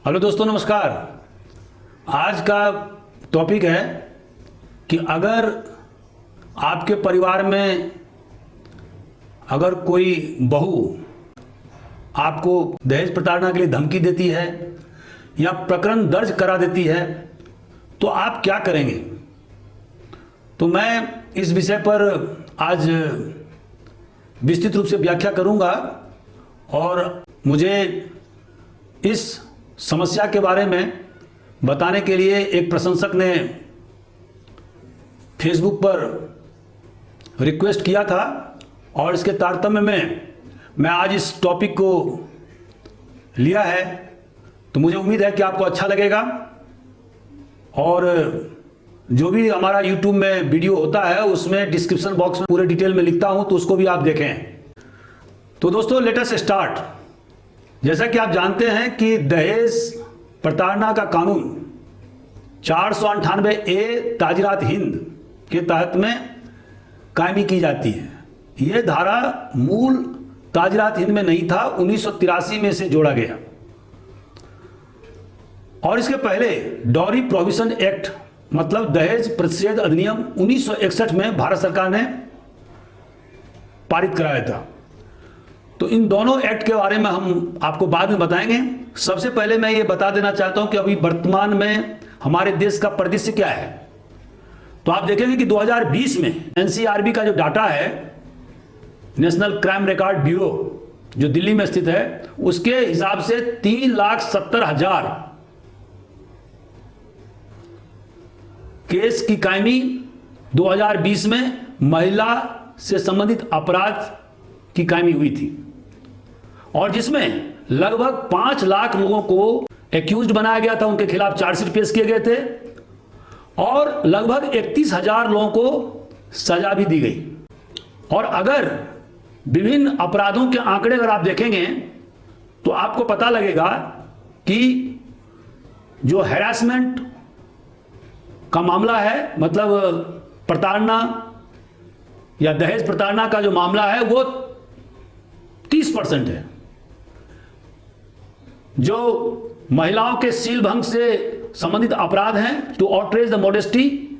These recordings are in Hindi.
हेलो दोस्तों, नमस्कार। आज का टॉपिक है कि अगर आपके परिवार में अगर कोई बहू आपको दहेज प्रताड़ना के लिए धमकी देती है या प्रकरण दर्ज करा देती है तो आप क्या करेंगे। तो मैं इस विषय पर आज विस्तृत रूप से व्याख्या करूंगा और मुझे इस समस्या के बारे में बताने के लिए एक प्रशंसक ने फेसबुक पर रिक्वेस्ट किया था और इसके तारतम्य में मैं आज इस टॉपिक को लिया है। तो मुझे उम्मीद है कि आपको अच्छा लगेगा और जो भी हमारा YouTube में वीडियो होता है उसमें डिस्क्रिप्शन बॉक्स में पूरे डिटेल में लिखता हूं, तो उसको भी आप देखें। तो दोस्तों, लेट अस स्टार्ट। जैसा कि आप जानते हैं कि दहेज प्रताड़ना का कानून 498A ताजीरात हिंद के तहत में कायमी की जाती है। यह धारा मूल ताजीरात हिंद में नहीं था, 1983 में से जोड़ा गया। और इसके पहले डॉरी प्रोहिबिशन एक्ट मतलब दहेज प्रतिषेध अधिनियम 1961 में भारत सरकार ने पारित कराया था। तो इन दोनों एक्ट के बारे में हम आपको बाद में बताएंगे। सबसे पहले मैं ये बता देना चाहता हूं कि अभी वर्तमान में हमारे देश का परिदृश्य क्या है। तो आप देखेंगे कि 2020 में एनसीआरबी का जो डाटा है, नेशनल क्राइम रिकॉर्ड ब्यूरो जो दिल्ली में स्थित है, उसके हिसाब से 3,70,000 केस की कायमी 2020 में महिला से संबंधित अपराध की कायमी हुई थी और जिसमें लगभग 5 लाख लोगों को एक्यूज्ड बनाया गया था, उनके खिलाफ चार्जशीट पेश किए गए थे और लगभग 31,000 लोगों को सजा भी दी गई। और अगर विभिन्न अपराधों के आंकड़े अगर आप देखेंगे तो आपको पता लगेगा कि जो हैरासमेंट का मामला है, मतलब प्रताड़ना या दहेज प्रताड़ना का जो मामला है वो 30% है। जो महिलाओं के शील भंग से संबंधित अपराध हैं, टू आउटरेज द मॉडेस्टी,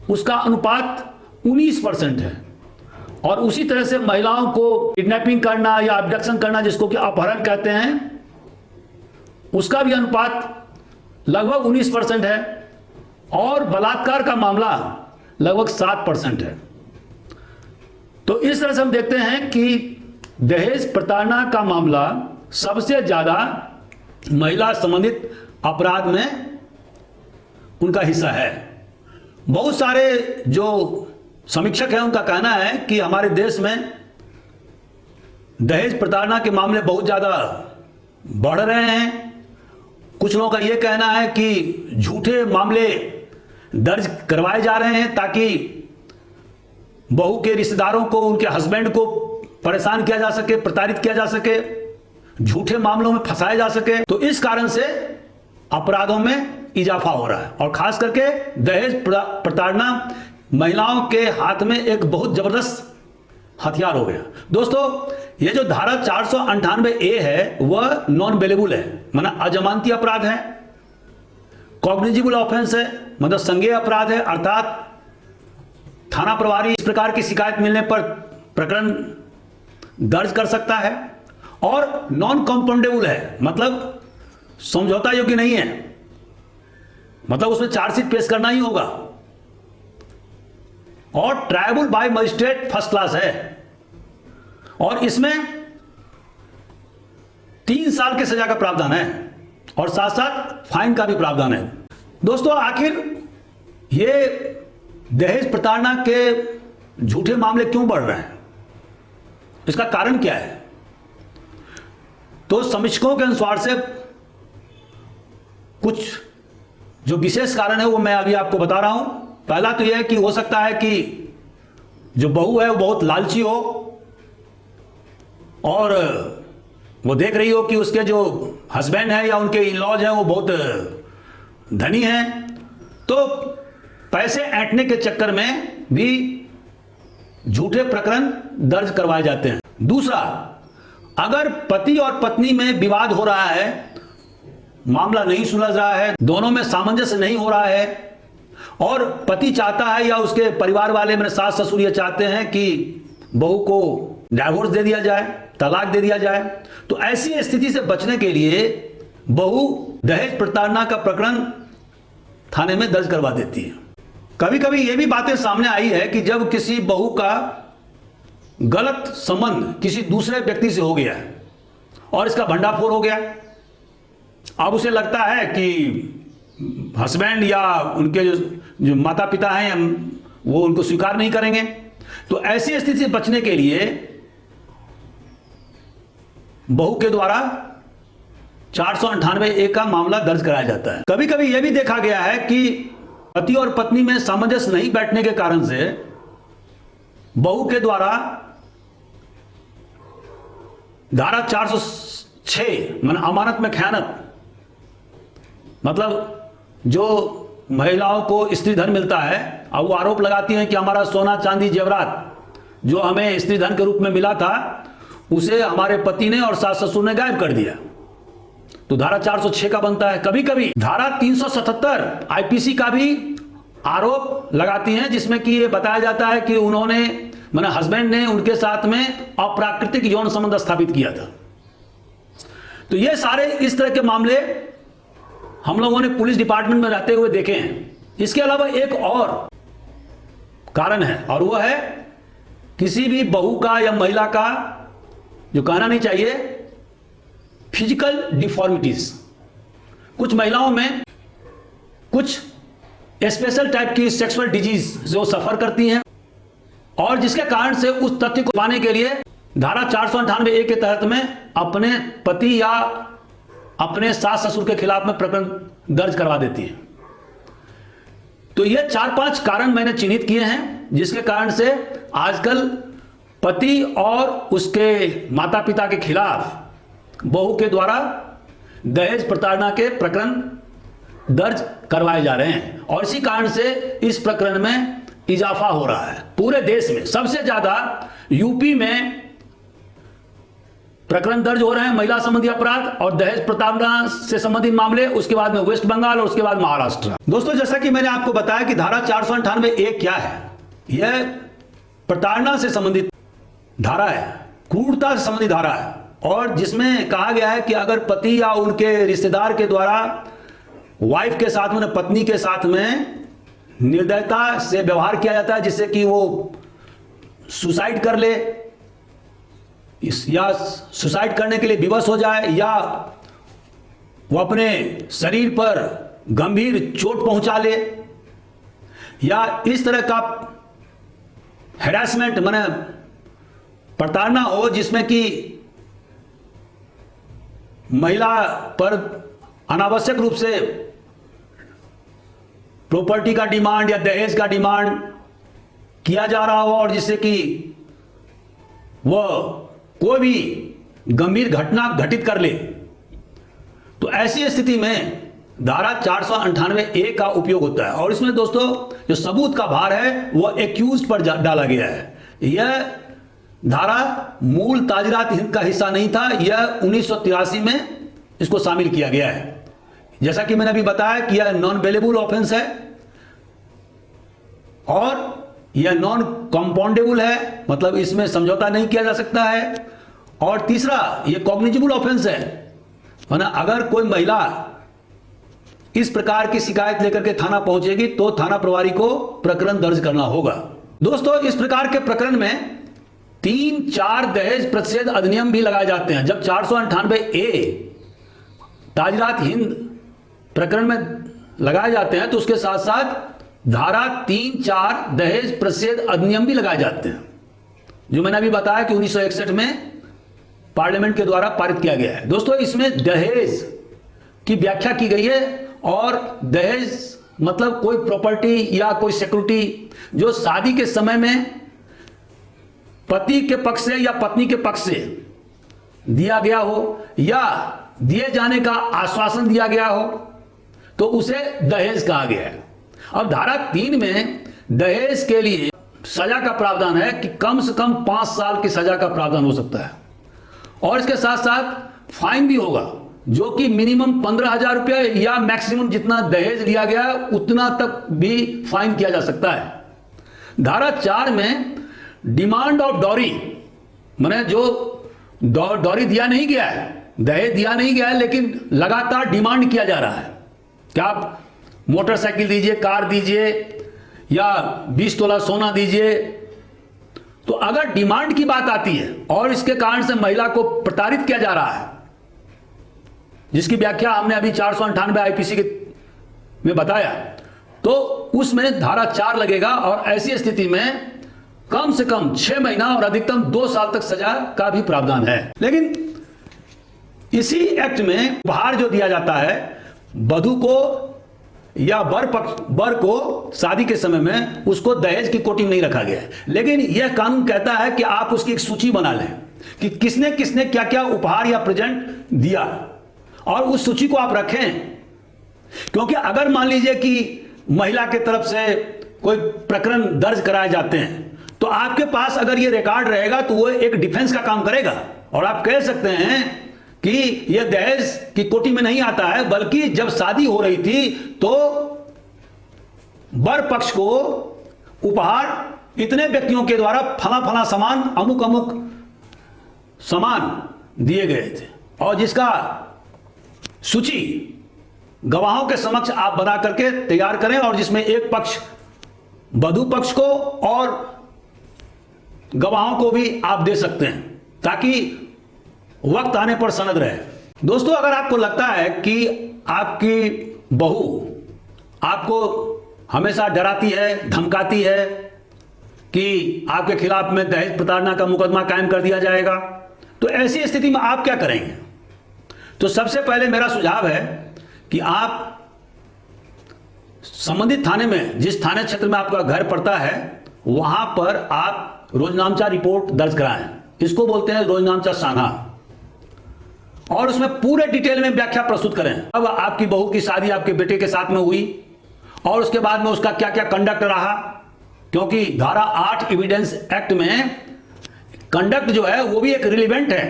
उसका अनुपात 19% है। और उसी तरह से महिलाओं को किडनैपिंग करना या अबडक्शन करना, जिसको कि अपहरण कहते हैं, उसका भी अनुपात लगभग 19% है। और बलात्कार का मामला लगभग 7% है। तो इस तरह से हम देखते हैं कि दहेज प्रताड़ना का मामला सबसे ज्यादा महिला संबंधित अपराध में उनका हिस्सा है। बहुत सारे जो समीक्षक हैं उनका कहना है कि हमारे देश में दहेज प्रताड़ना के मामले बहुत ज्यादा बढ़ रहे हैं। कुछ लोगों का यह कहना है कि झूठे मामले दर्ज करवाए जा रहे हैं ताकि बहू के रिश्तेदारों को, उनके हस्बैंड को परेशान किया जा सके, प्रताड़ित किया जा सके, झूठे मामलों में फंसाया जा सके। तो इस कारण से अपराधों में इजाफा हो रहा है और खास करके दहेज प्रताड़ना महिलाओं के हाथ में एक बहुत जबरदस्त हथियार हो गया। दोस्तों, ये जो धारा 498A है वह नॉन बेलेबल है, मतलब अजमानती अपराध है। कॉग्निजिबल ऑफेंस है, मतलब संज्ञेय अपराध है, अर्थात थाना प्रभारी इस प्रकार की शिकायत मिलने पर प्रकरण दर्ज कर सकता है। और नॉन कंपाउंडेबल है, मतलब समझौता योग्य नहीं है, मतलब उसमें चार्जशीट पेश करना ही होगा। और triable by magistrate first class है और इसमें 3 साल की सजा का प्रावधान है और साथ साथ फाइन का भी प्रावधान है। दोस्तों, आखिर ये दहेज प्रताड़ना के झूठे मामले क्यों बढ़ रहे हैं, इसका कारण क्या है? तो समीक्षकों के अनुसार से कुछ जो विशेष कारण है वो मैं अभी आपको बता रहा हूं। पहला तो यह है कि हो सकता है कि जो बहू है वो बहुत लालची हो और वो देख रही हो कि उसके जो हस्बैंड है या उनके इन लॉज हैं वो बहुत धनी हैं, तो पैसे ऐंठने के चक्कर में भी झूठे प्रकरण दर्ज करवाए जाते हैं। दूसरा, अगर पति और पत्नी में विवाद हो रहा है मामला नहीं सुलझ रहा है, दोनों में सामंजस्य नहीं हो रहा है और पति चाहता है या उसके परिवार वाले मेरे सास ससुर ये चाहते हैं कि बहू को डाइवोर्स दे दिया जाए, तलाक दे दिया जाए, तो ऐसी स्थिति से बचने के लिए बहू दहेज प्रताड़ना का प्रकरण थाने में दर्ज करवा देती है। कभी कभी ये भी बातें सामने आई है कि जब किसी बहू का गलत संबंध किसी दूसरे व्यक्ति से हो गया है और इसका भंडाफोड़ हो गया, अब उसे लगता है कि हस्बैंड या उनके जो माता पिता हैं वो उनको स्वीकार नहीं करेंगे, तो ऐसी स्थिति से बचने के लिए बहू के द्वारा 498A का मामला दर्ज कराया जाता है। कभी कभी यह भी देखा गया है कि पति और पत्नी में सामंजस्य नहीं बैठने के कारण से बहू के द्वारा धारा 406 माने अमानत में खयानत, मतलब जो महिलाओं को स्त्री धन मिलता है, अब वो आरोप लगाती हैं कि हमारा सोना चांदी जेवरात जो हमें स्त्री धन के रूप में मिला था उसे हमारे पति ने और सास ससुर ने गायब कर दिया, तो धारा 406 का बनता है। कभी कभी धारा 377 आईपीसी का भी आरोप लगाती हैं, जिसमें कि ये बताया जाता है कि उन्होंने माने हस्बैंड ने उनके साथ में अप्राकृतिक यौन संबंध स्थापित किया था। तो ये सारे इस तरह के मामले हम लोगों ने पुलिस डिपार्टमेंट में रहते हुए देखे हैं। इसके अलावा एक और कारण है और वह है किसी भी बहू का या महिला का, जो कहना नहीं चाहिए, फिजिकल डिफॉर्मिटीज। कुछ महिलाओं में कुछ स्पेशल टाइप की सेक्सुअल डिजीज जो सफर करती हैं और जिसके कारण से उस तथ्य को पाने के लिए धारा 498A के तहत में अपने पति या अपने सास ससुर के खिलाफ में प्रकरण दर्ज करवा देती है। तो ये 4-5 कारण मैंने चिन्हित किए हैं जिसके कारण से आजकल पति और उसके माता पिता के खिलाफ बहू के द्वारा दहेज प्रताड़ना के प्रकरण दर्ज करवाए जा रहे हैं और इसी कारण से इस प्रकरण में इजाफा हो रहा है। पूरे देश में सबसे ज्यादा यूपी में प्रकरण दर्ज हो रहे हैं महिला संबंधी अपराध और दहेज प्रताड़ना से संबंधित मामले, उसके बाद में वेस्ट बंगाल और उसके बाद महाराष्ट्र। दोस्तों, जैसा कि मैंने आपको बताया कि धारा 498A क्या है, यह प्रताड़ना से संबंधित धारा है, क्रूरता से संबंधित धारा है और जिसमें कहा गया है कि अगर पति या उनके रिश्तेदार के द्वारा वाइफ के साथ में, पत्नी के साथ में निर्दयता से व्यवहार किया जाता है जिससे कि वो सुसाइड कर ले या सुसाइड करने के लिए विवश हो जाए या वो अपने शरीर पर गंभीर चोट पहुंचा ले या इस तरह का हैरेसमेंट माने प्रताड़ना हो जिसमें कि महिला पर अनावश्यक रूप से प्रॉपर्टी का डिमांड या दहेज का डिमांड किया जा रहा हो और जिससे कि वह कोई भी गंभीर घटना घटित कर ले, तो ऐसी स्थिति में धारा 498A का उपयोग होता है। और इसमें दोस्तों जो सबूत का भार है वह एक्यूज्ड पर डाला गया है। यह धारा मूल ताजरात हिंद का हिस्सा नहीं था, यह 1983 में इसको शामिल किया गया है। जैसा कि मैंने अभी बताया कि यह नॉन बेलेबल ऑफेंस है और यह नॉन कंपाउंडेबल है, मतलब इसमें समझौता नहीं किया जा सकता है। और तीसरा, यह कॉग्निजेबल ऑफेंस है, वरना अगर कोई महिला इस प्रकार की शिकायत लेकर के थाना पहुंचेगी तो थाना प्रभारी को प्रकरण दर्ज करना होगा। दोस्तों, इस प्रकार के प्रकरण में 3-4 दहेज प्रतिषेध अधिनियम भी लगाए जाते हैं। जब 498A ताजरात हिंद प्रकरण में लगाए जाते हैं तो उसके साथ साथ धारा 3-4 दहेज प्रतिषेध अधिनियम भी लगाए जाते हैं, जो मैंने अभी बताया कि 1961 में पार्लियामेंट के द्वारा पारित किया गया है। दोस्तों, इसमें दहेज की व्याख्या की गई है और दहेज मतलब कोई प्रॉपर्टी या कोई सिक्योरिटी जो शादी के समय में पति के पक्ष से या पत्नी के पक्ष से दिया गया हो या दिए जाने का आश्वासन दिया गया हो तो उसे दहेज कहा गया है। अब धारा 3 में दहेज के लिए सजा का प्रावधान है कि कम से कम 5 साल की सजा का प्रावधान हो सकता है और इसके साथ साथ फाइन भी होगा जो कि मिनिमम 15,000 रुपया या मैक्सिमम जितना दहेज लिया गया उतना तक भी फाइन किया जा सकता है। धारा 4 में डिमांड ऑफ डॉरी, माने जो डॉरी दिया नहीं गया है, दहेज दिया नहीं गया है, लेकिन लगातार डिमांड किया जा रहा है कि आप मोटरसाइकिल दीजिए, कार दीजिए या 20 तोला सोना दीजिए। तो अगर डिमांड की बात आती है और इसके कारण से महिला को प्रताड़ित किया जा रहा है, जिसकी व्याख्या हमने अभी 498 आईपीसी में बताया, तो उसमें धारा 4 लगेगा और ऐसी स्थिति में कम से कम 6 महीना और अधिकतम 2 साल तक सजा का भी प्रावधान है। लेकिन इसी एक्ट में उपहार जो दिया जाता है वधू को या वर को शादी के समय में, उसको दहेज की कोटि में नहीं रखा गया है। लेकिन यह कानून कहता है कि आप उसकी एक सूची बना लें कि किसने किसने क्या क्या उपहार या प्रेजेंट दिया और उस सूची को आप रखें। क्योंकि अगर मान लीजिए कि महिला के तरफ से कोई प्रकरण दर्ज कराए जाते हैं तो आपके पास अगर ये रिकॉर्ड रहेगा तो वो एक डिफेंस का काम करेगा और आप कह सकते हैं कि यह दहेज की कोटि में नहीं आता है, बल्कि जब शादी हो रही थी तो वर पक्ष को उपहार इतने व्यक्तियों के द्वारा फला फला सामान, अमुक अमुक सामान दिए गए थे और जिसका सूची गवाहों के समक्ष आप बना करके तैयार करें और जिसमें एक पक्ष वधू पक्ष को और गवाहों को भी आप दे सकते हैं ताकि वक्त आने पर सनद रहे। दोस्तों, अगर आपको लगता है कि आपकी बहू आपको हमेशा डराती है, धमकाती है कि आपके खिलाफ में दहेज प्रताड़ना का मुकदमा कायम कर दिया जाएगा, तो ऐसी स्थिति में आप क्या करेंगे? तो सबसे पहले मेरा सुझाव है कि आप संबंधित थाने में, जिस थाने क्षेत्र में आपका घर पड़ता है, वहां पर आप रोजनामचा रिपोर्ट दर्ज कराएं। इसको बोलते हैं रोजनामचा सान्हा, और उसमें पूरे डिटेल में व्याख्या प्रस्तुत करें। अब आपकी बहू की शादी आपके बेटे के साथ में हुई और उसके बाद में उसका क्या क्या कंडक्ट रहा, क्योंकि धारा 8 एविडेंस एक्ट में कंडक्ट जो है वो भी एक रिलेवेंट है,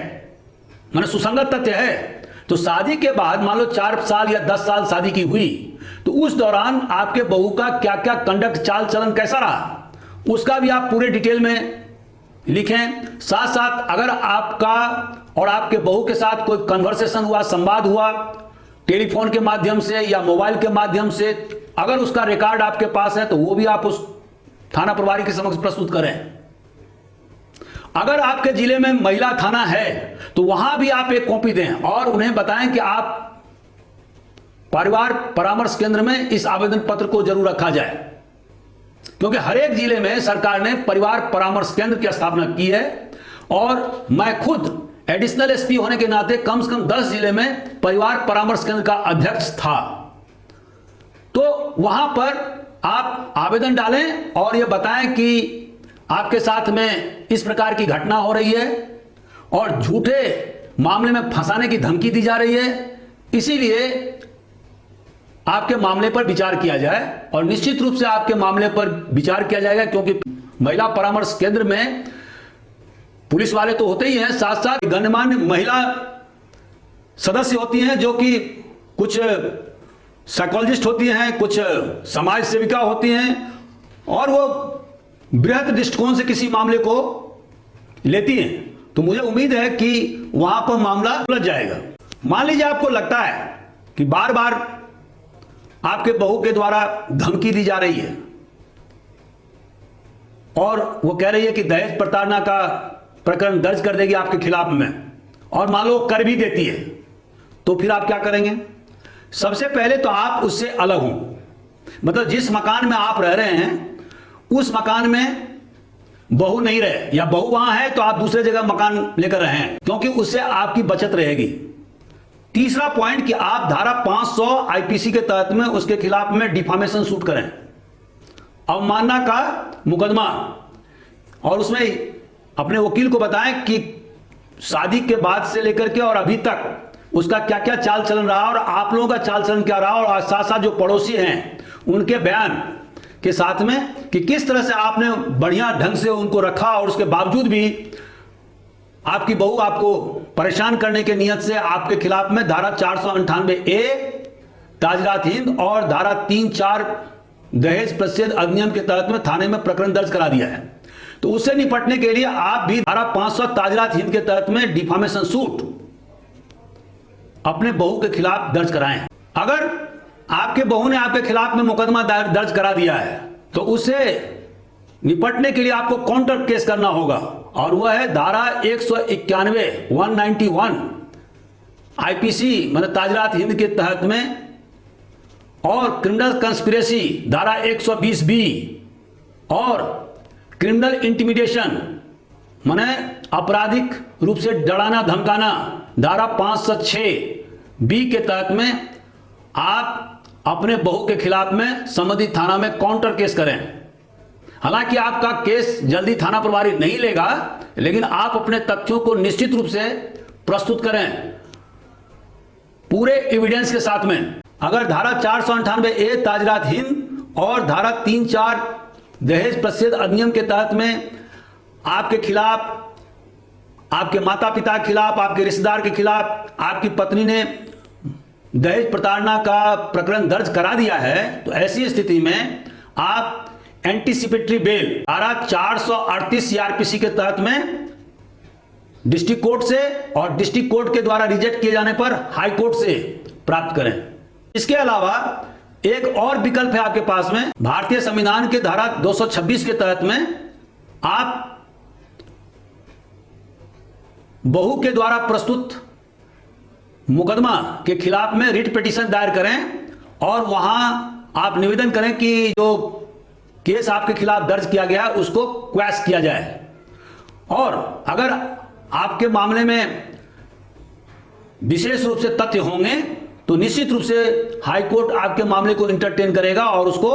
माने सुसंगत तथ्य है। तो शादी के बाद मान लो 4 साल या 10 साल शादी की हुई, तो उस दौरान आपके बहू का क्या क्या कंडक्ट, चाल चलन कैसा रहा, उसका भी आप पूरे डिटेल में लिखें। साथ साथ अगर आपका और आपके बहू के साथ कोई कन्वर्सेशन हुआ, संवाद हुआ टेलीफोन के माध्यम से या मोबाइल के माध्यम से, अगर उसका रिकॉर्ड आपके पास है तो वो भी आप उस थाना प्रभारी के समक्ष प्रस्तुत करें। अगर आपके जिले में महिला थाना है तो वहां भी आप एक कॉपी दें और उन्हें बताएं कि आप परिवार परामर्श केंद्र में इस आवेदन पत्र को जरूर रखा जाए, क्योंकि हर एक जिले में सरकार ने परिवार परामर्श केंद्र की स्थापना की है। और मैं खुद एडिशनल एसपी होने के नाते कम से कम 10 जिले में परिवार परामर्श केंद्र का अध्यक्ष था। तो वहां पर आप आवेदन डालें और यह बताएं कि आपके साथ में इस प्रकार की घटना हो रही है और झूठे मामले में फंसाने की धमकी दी जा रही है, इसीलिए आपके मामले पर विचार किया जाए। और निश्चित रूप से आपके मामले पर विचार किया जाएगा, क्योंकि महिला परामर्श केंद्र में पुलिस वाले तो होते ही हैं, साथ साथ गणमान्य महिला सदस्य होती हैं, जो कि कुछ साइकोलॉजिस्ट होती हैं, कुछ समाज सेविका होती हैं और वो बृहत दृष्टिकोण से किसी मामले को लेती हैं। तो मुझे उम्मीद है कि वहां पर मामला उलझ जाएगा। मान लीजिए आपको लगता है कि बार बार आपके बहू के द्वारा धमकी दी जा रही है और वो कह रही है कि दहेज प्रताड़ना का प्रकरण दर्ज कर देगी आपके खिलाफ में, और मान लो कर भी देती है, तो फिर आप क्या करेंगे? सबसे पहले तो आप उससे अलग हों, मतलब जिस मकान में आप रह रहे हैं उस मकान में बहू नहीं रहे, या बहू वहां है तो आप दूसरे जगह मकान लेकर रहें, क्योंकि उससे आपकी बचत रहेगी। तीसरा पॉइंट कि आप धारा 500 आईपीसी के तहत में उसके खिलाफ में डिफामेशन सूट करें, अवमानना का मुकदमा, और उसमें अपने वकील को बताएं कि शादी के बाद से लेकर के और अभी तक उसका क्या क्या चाल चलन रहा और आप लोगों का चाल चलन क्या रहा, और साथ साथ जो पड़ोसी हैं उनके बयान के साथ में कि किस तरह से आपने बढ़िया ढंग से उनको रखा और उसके बावजूद भी आपकी बहू आपको परेशान करने के नियत से आपके खिलाफ में धारा 498A ताजरात हिंद और धारा 3-4 दहेज प्रतिषेध अधिनियम के तहत में थाने में प्रकरण दर्ज करा दिया है। तो उससे निपटने के लिए आप भी धारा 500 ताजरात हिंद के तहत में डिफामेशन सूट अपने बहू के खिलाफ दर्ज कराएं। अगर आपके बहू ने आपके खिलाफ में मुकदमा दर्ज करा दिया है तो उसे निपटने के लिए आपको काउंटर केस करना होगा, और वह है धारा 191 आईपीसी मतलब ताजरात हिंद के तहत में, और क्रिमिनल कंस्पिरेसी धारा 120B और क्रिमिनल इंटिमिडेशन माने आपराधिक रूप से डराना धमकाना धारा 506B के तहत में आप अपने बहू के खिलाफ में संबंधित थाना में काउंटर केस करें। हालांकि आपका केस जल्दी थाना प्रभारी नहीं लेगा, लेकिन आप अपने तथ्यों को निश्चित रूप से प्रस्तुत करें पूरे एविडेंस के साथ में। अगर धारा 498A ताजरात हिंद और धारा 3-4 दहेज प्रतिषेध अधिनियम के तहत में आपके खिलाफ, आपके माता पिता के खिलाफ, आपके रिश्तेदार के खिलाफ आपकी पत्नी ने दहेज प्रताड़ना का प्रकरण दर्ज करा दिया है, तो ऐसी स्थिति में आप एंटीसिपेटरी बेल धारा 438 सीआरपीसी के तहत में डिस्ट्रिक्ट कोर्ट से और डिस्ट्रिक्ट कोर्ट के द्वारा रिजेक्ट किए जाने पर हाई कोर्ट से प्राप्त करें। इसके अलावा एक और विकल्प है आपके पास में, भारतीय संविधान के धारा 226 के तहत में आप बहू के द्वारा प्रस्तुत मुकदमा के खिलाफ में रिट पिटीशन दायर करें और वहां आप निवेदन करें कि जो केस आपके खिलाफ दर्ज किया गया उसको क्वैश किया जाए, और अगर आपके मामले में विशेष रूप से तथ्य होंगे तो निश्चित रूप से हाई कोर्ट आपके मामले को इंटरटेन करेगा और उसको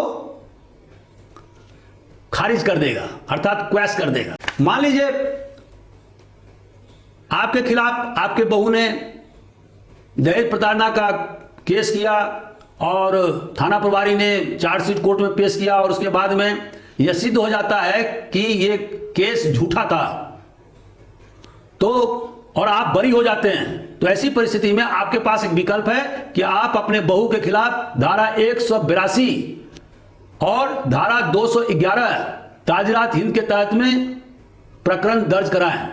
खारिज कर देगा, अर्थात क्वैश कर देगा। मान लीजिए आपके खिलाफ आपके बहू ने दहेज प्रताड़ना का केस किया और थाना प्रभारी ने चार्जशीट कोर्ट में पेश किया और उसके बाद में यह सिद्ध हो जाता है कि यह केस झूठा था, तो और आप बरी हो जाते हैं, तो ऐसी परिस्थिति में आपके पास एक विकल्प है कि आप अपने बहू के खिलाफ धारा 182 और धारा 211 ताजरात हिंद के तहत में प्रकरण दर्ज कराएं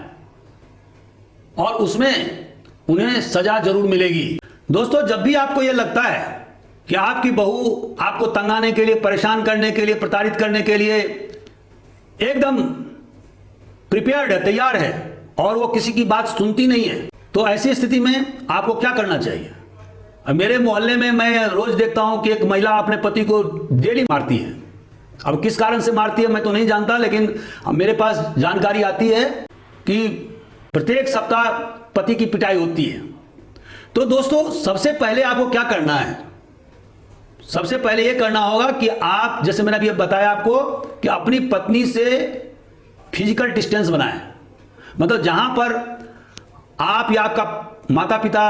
और उसमें उन्हें सजा जरूर मिलेगी। दोस्तों, जब भी आपको यह लगता है कि आपकी बहू आपको तंगाने के लिए, परेशान करने के लिए, प्रताड़ित करने के लिए एकदम प्रिपेयर्ड है, तैयार है और वो किसी की बात सुनती नहीं है, तो ऐसी स्थिति में आपको क्या करना चाहिए? अब मेरे मोहल्ले में मैं रोज देखता हूं कि एक महिला अपने पति को डेली मारती है। अब किस कारण से मारती है मैं तो नहीं जानता, लेकिन मेरे पास जानकारी आती है कि प्रत्येक सप्ताह पति की पिटाई होती है। तो दोस्तों, सबसे पहले आपको क्या करना है? सबसे पहले यह करना होगा कि आप, जैसे मैंने अभी बताया आपको, कि अपनी पत्नी से फिजिकल डिस्टेंस बनाएं। मतलब जहां पर आप या आपका माता पिता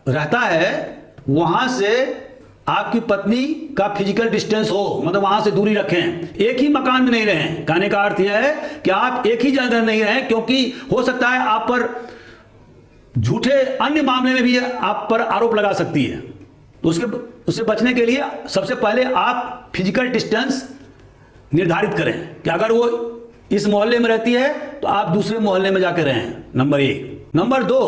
रहता है वहां से आपकी पत्नी का फिजिकल डिस्टेंस हो, मतलब वहां से दूरी रखें। एक ही मकान में नहीं रहें। कहने का अर्थ यह है कि आप एक ही जगह नहीं रहें, क्योंकि हो सकता है आप पर झूठे अन्य मामले में भी आप पर आरोप लगा सकती है। तो उससे बचने के लिए सबसे पहले आप फिजिकल डिस्टेंस निर्धारित करें कि अगर वो इस मोहल्ले में रहती है तो आप दूसरे मोहल्ले में जाकर रहें, नंबर 1। नंबर 2,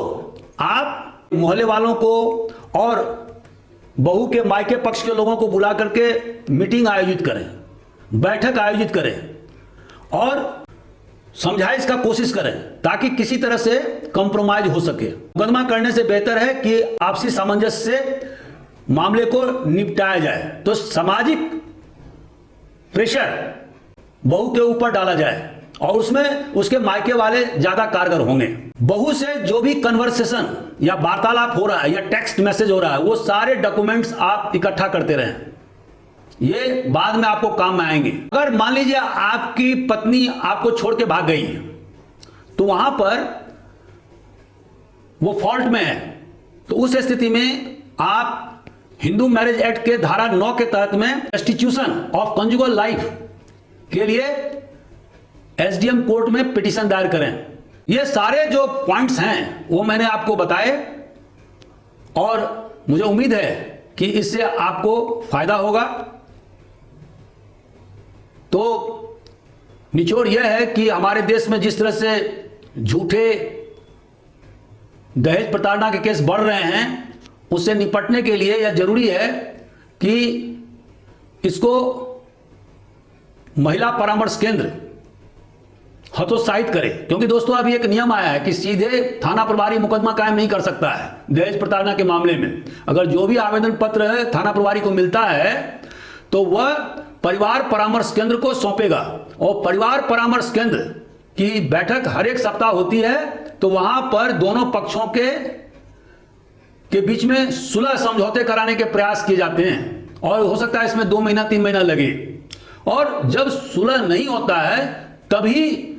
आप मोहल्ले वालों को और बहू के मायके पक्ष के लोगों को बुला करके मीटिंग आयोजित करें, बैठक आयोजित करें और समझाइश का कोशिश करें ताकि किसी तरह से कंप्रोमाइज हो सके। मुकदमा करने से बेहतर है कि आपसी सामंजस्य से मामले को निपटाया जाए। तो सामाजिक प्रेशर बहू के ऊपर डाला जाए और उसमें उसके मायके वाले ज्यादा कारगर होंगे। बहू से जो भी कन्वर्सेशन या वार्तालाप हो रहा है या टेक्स्ट मैसेज हो रहा है, वो सारे डॉक्यूमेंट्स आप इकट्ठा करते रहें, ये बाद में आपको काम में आएंगे। अगर मान लीजिए आपकी पत्नी आपको छोड़ के भाग गई है तो वहां पर वो फॉल्ट में है, तो उस स्थिति में आप हिंदू मैरिज एक्ट के धारा 9 के तहत में रेस्टिट्यूशन ऑफ कंजुगल लाइफ के लिए एसडीएम कोर्ट में पिटीशन दायर करें ये सारे जो पॉइंट्स हैं वो मैंने आपको बताए और मुझे उम्मीद है कि इससे आपको फायदा होगा। तो निचोड़ यह है कि हमारे देश में जिस तरह से झूठे दहेज प्रताड़ना के केस बढ़ रहे हैं, उससे निपटने के लिए यह जरूरी है कि इसको महिला परामर्श केंद्र हतोत्साहित करे। क्योंकि दोस्तों अभी एक नियम आया है कि सीधे थाना प्रभारी मुकदमा कायम नहीं कर सकता है दहेज प्रताड़ना के मामले में। अगर जो भी आवेदन पत्र थाना प्रभारी को मिलता है तो वह परिवार परामर्श केंद्र को सौंपेगा, और परिवार परामर्श केंद्र की बैठक हर एक सप्ताह होती है। तो वहां पर दोनों पक्षों के बीच में सुलह समझौते कराने के प्रयास किए जाते हैं, और हो सकता है इसमें 2 महीना 3 महीना लगे। और जब सुलह नहीं होता है तभी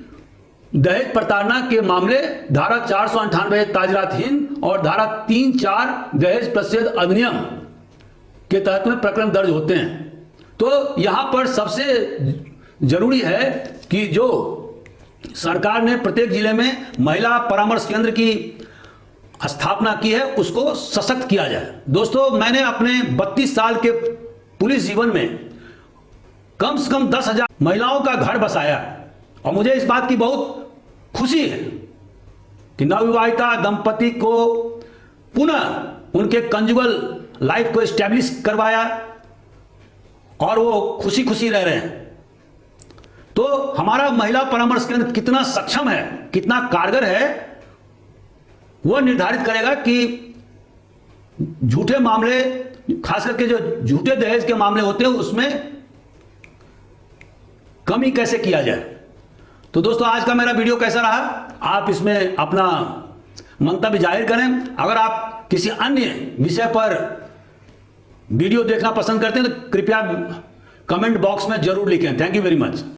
दहेज प्रताड़ना के मामले धारा 498 ताजरात हिंद और धारा 3-4 दहेज प्रतिषेध अधिनियम के तहत में प्रकरण दर्ज होते हैं। तो यहां पर सबसे जरूरी है कि जो सरकार ने प्रत्येक जिले में महिला परामर्श केंद्र की स्थापना की है उसको सशक्त किया जाए। दोस्तों मैंने अपने 32 साल के पुलिस जीवन में कम से कम 10,000 महिलाओं का घर बसाया, और मुझे इस बात की बहुत खुशी है कि नवविवाहिता दंपति को पुनः उनके कंजुगल लाइफ को एस्टैब्लिश करवाया और वो खुशी खुशी रह रहे हैं। तो हमारा महिला परामर्श केंद्र कितना सक्षम है, कितना कारगर है, वह निर्धारित करेगा कि झूठे मामले, खास करके जो झूठे दहेज के मामले होते हैं उसमें कमी कैसे किया जाए। तो दोस्तों आज का मेरा वीडियो कैसा रहा, आप इसमें अपना मंतव्य जाहिर करें। अगर आप किसी अन्य विषय पर वीडियो देखना पसंद करते हैं तो कृपया कमेंट बॉक्स में जरूर लिखें। Thank you very much.